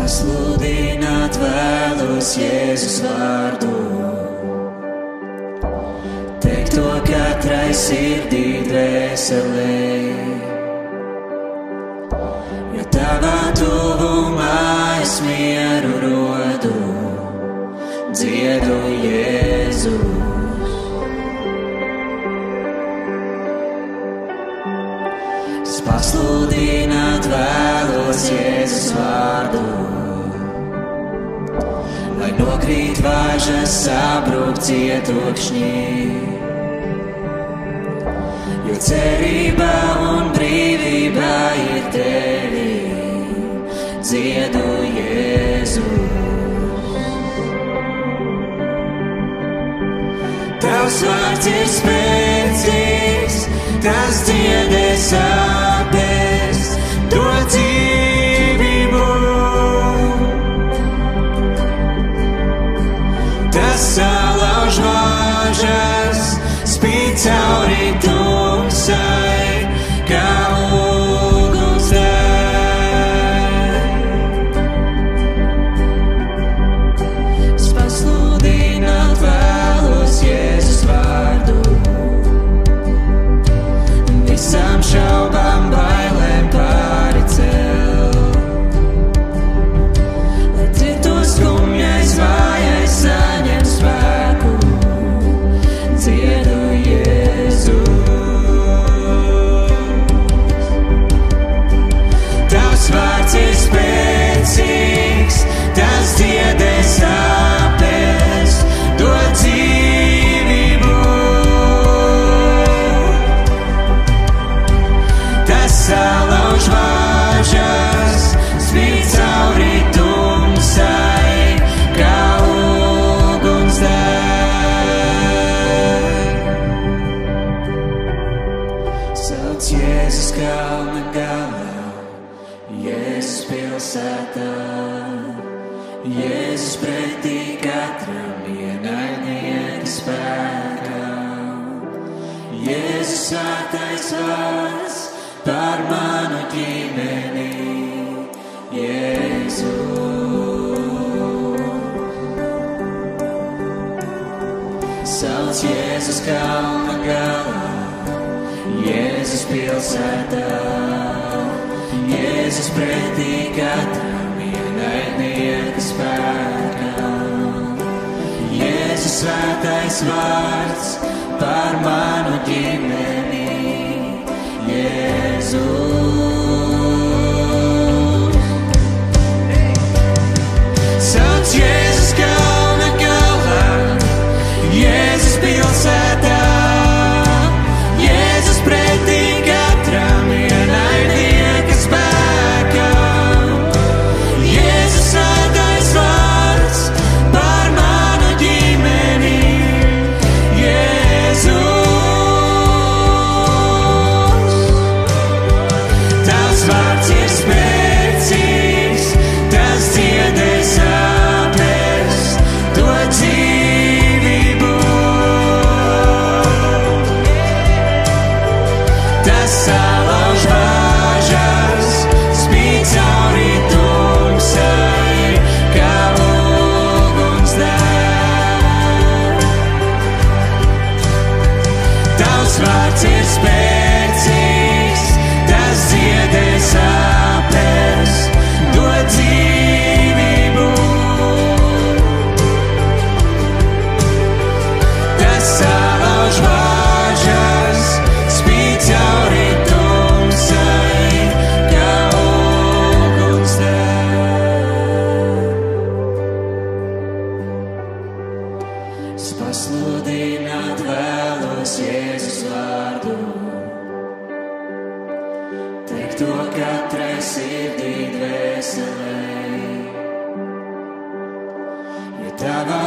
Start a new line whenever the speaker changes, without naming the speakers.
Pasludināt vēlos Jēzus vārdu, teikt to katrai sirdī dvēselē, jo tavā tuvumā es mieru rodu, dziedu Jēzus. Es pasludināt vēlos Jēzus vārdu, lai nokrīt vāžas, sabrūk cietokšņi, jo cerība un brīvība ir tevi, dziedu Jēzus. Tavs vārds ir spēcīgs, tas dziedē sāpes, dod dzīvību. Tas salauž vāžas, spīd cauri tumsai, kā uguns deg. Es pasludināt vēlos Jēzus vārdu, visām šaubām, bailēm pāri celt, lai citos skumjais, vājais saņem spēku, dziedu Jēzus. Tavs vārds ir spēcīgs, tas dziedē sāpes, dod dzīvību. Tas salauž vāžas, spīd cauri tumsai, kā uguns deg. Sauc Jēzus kalna galā, Jēzus pilsētā, Jēzus pretī katram ienaidnieka spēkā. Jēzus svētais vārds par manu ģimeni, Jēzus. Sauc Jēzus kalna galā, Jēzus pilsētā, Jēzus pretī katram ienaidnieka spēkā. Jēzus svētais vārds par manu ģimeni, Jēzus. Sauc Jēzus kalna galā, Jēzus pilsētā, Jēzus pretī katram ienaidnieka spēkā. Jēzus svētais vārds par manu ģimeni, Jēzus. Tavs vārds ir spēcīgs, tas dziedē sāpes, dod dzīvību. Tas salauž vāžas, spīd cauri tumsai, kā uguns deg. Tavs vārds ir spēcīgs, tas dziedē sāpes, dod dzīvību. Tas salauž vāžas, spīd cauri tumsai, kā uguns deg. Es pasludināt vēlos Jēzus vārdu, teikt to katrai sirdī dvēselē, jo tavā